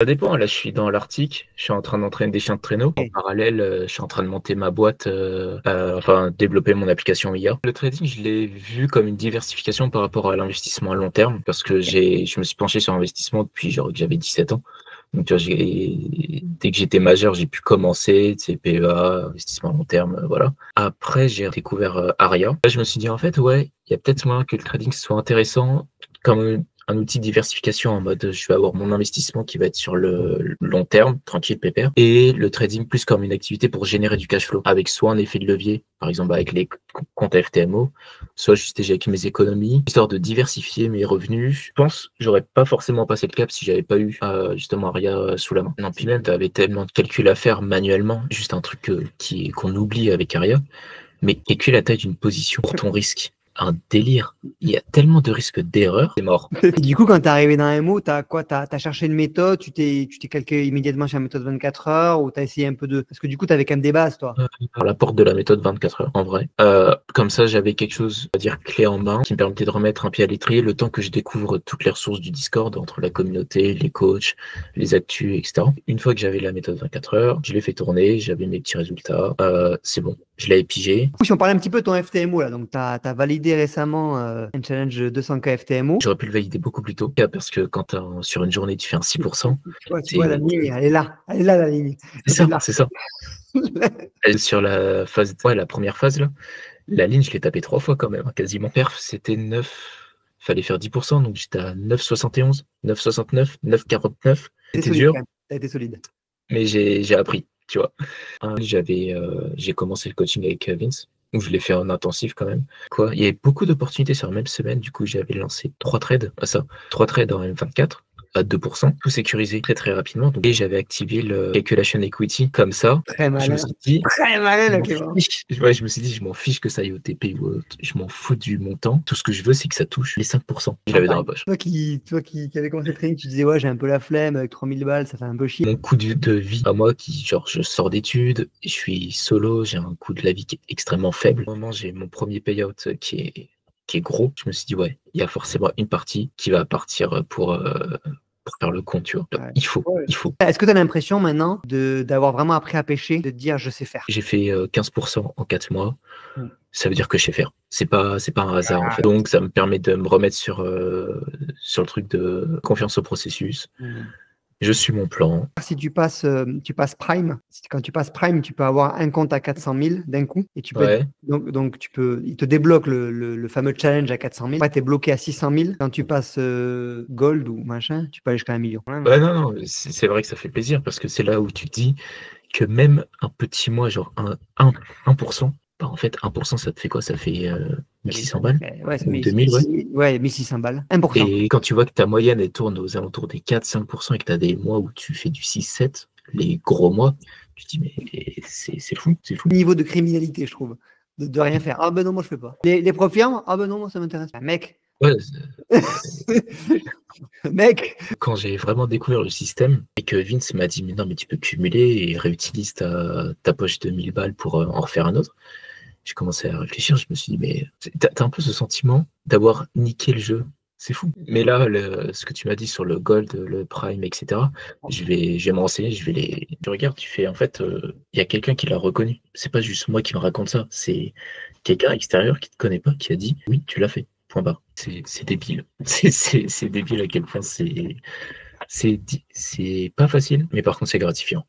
Ça dépend, là je suis dans l'Arctique, je suis en train d'entraîner des chiens de traîneau. En Ok. parallèle, je suis en train de monter ma boîte, enfin développer mon application IA. Le trading, je l'ai vu comme une diversification par rapport à l'investissement à long terme, parce que je me suis penché sur l'investissement depuis genre que j'avais 17 ans. Donc tu vois, dès que j'étais majeur, j'ai pu commencer, tu sais, PEA, investissement à long terme, voilà. Après, j'ai découvert Aria. Là, je me suis dit, en fait, ouais, il y a peut-être moyen que le trading soit intéressant comme un outil de diversification en mode je vais avoir mon investissement qui va être sur le long terme, tranquille, pépère, et le trading plus comme une activité pour générer du cash flow, avec soit un effet de levier, par exemple avec les comptes FTMO, soit juste avec mes économies, histoire de diversifier mes revenus. Je pense que j'aurais pas forcément passé le cap si j'avais pas eu justement Aria sous la main. Non, puis même, t'avais tellement de calculs à faire manuellement, juste un truc qu'on oublie avec Aria, mais calcule la taille d'une position pour ton risque. Un délire. Il y a tellement de risques d'erreur, c'est mort. Et du coup, quand tu es arrivé dans MO, tu as quoi? Tu as cherché une méthode, tu t'es calqué immédiatement sur la méthode 24 heures ou tu as essayé un peu de. Parce que du coup, tu avais quand même des bases, toi. Par la porte de la méthode 24 heures, en vrai. Comme ça, j'avais quelque chose, à dire, clé en main, qui me permettait de remettre un pied à l'étrier le temps que je découvre toutes les ressources du Discord, entre la communauté, les coachs, les actus, etc. Une fois que j'avais la méthode 24 heures, je l'ai fait tourner, j'avais mes petits résultats, c'est bon. Je l'avais pigé. Si on parlait un petit peu de ton FTMO, là, donc tu as validé récemment un challenge de 200K FTMO. J'aurais pu le valider beaucoup plus tôt, parce que quand sur une journée, tu fais un 6%, Ouais, tu c'est vois, la ligne, elle est là, la ligne. c'est Elle est ça, là. c'est ça. Et sur la phase, ouais, la première phase, là, la ligne, je l'ai tapé 3 fois quand même, hein, quasiment. Perf, c'était 9. Fallait faire 10%, donc j'étais à 9,71, 9,69, 9,49. T'es C'était solide dur, quand même. T'as été solide. mais j'ai appris, tu vois. J'ai commencé le coaching avec Vince, où je l'ai fait en intensif quand même. Quoi, il y avait beaucoup d'opportunités sur la même semaine, du coup j'avais lancé 3 trades, 3 trades en M24 à 2%, tout sécurisé très très rapidement. Et j'avais activé le calculation equity comme ça. Très Je me malin. suis dit, Très malin, je le m'en Clément. fiche. Ouais, je me suis dit, je m'en fiche que ça aille au TP ou autre. Je m'en fous du montant. Tout ce que je veux, c'est que ça touche les 5%. Je l'avais dans la Champagne. poche. Toi qui avais commencé le training, tu disais, ouais, j'ai un peu la flemme avec 3000 balles, ça fait un peu chier. Mon coût de vie, à moi, qui, genre, je sors d'études, je suis solo, j'ai un coût de la vie qui est extrêmement faible. Au moment, j'ai mon premier payout qui est gros. Je me suis dit, ouais, il y a forcément une partie qui va partir pour faire le compte, tu vois. Ouais. Il faut, Ouais. il faut. Est-ce que tu as l'impression maintenant d'avoir vraiment appris à pêcher, de te dire je sais faire? J'ai fait 15% en 4 mois. Mm. Ça veut dire que je sais faire. C'est pas un hasard, en fait. Donc, ça me permet de me remettre sur le truc de confiance au processus. Mm. Je suis mon plan. Si tu passes Prime, quand tu passes Prime, tu peux avoir un compte à 400 000 d'un coup et tu peux Ouais. donc il te débloque le fameux challenge à 400 000. Après, tu es bloqué à 600 000. Quand tu passes Gold ou machin, tu peux aller jusqu'à 1 million. Ouais, Ouais, non, non, c'est vrai que ça fait plaisir parce que c'est là où tu te dis que même un petit mois, genre 1%, bah en fait, 1%, ça te fait quoi? Ça fait 1600 balles ouais, c'est ou 2000, ouais. ouais, 1600 balles. 1%. Et quand tu vois que ta moyenne, elle tourne aux alentours des 4-5% et que tu as des mois où tu fais du 6-7, les gros mois, tu te dis, mais c'est fou, c'est fou. Niveau de criminalité, je trouve, de rien faire. Ah ben non, moi je fais pas. Les profs firmes, ah ben non, moi ça m'intéresse pas. Mec, Ouais, mec, quand j'ai vraiment découvert le système et que Vince m'a dit, mais non, mais tu peux cumuler et réutilise ta poche de 1000 balles pour en refaire un autre, j'ai commencé à réfléchir. Je me suis dit, mais t'as un peu ce sentiment d'avoir niqué le jeu. C'est fou. Mais là, ce que tu m'as dit sur le Gold, le Prime, etc., je vais me renseigner, Tu regardes, tu fais, en fait, il y a quelqu'un qui l'a reconnu. C'est pas juste moi qui me raconte ça, c'est quelqu'un extérieur qui te connaît pas, qui a dit, oui, tu l'as fait. Point barre. C'est débile. C'est débile à quel point c'est pas facile, mais par contre, c'est gratifiant.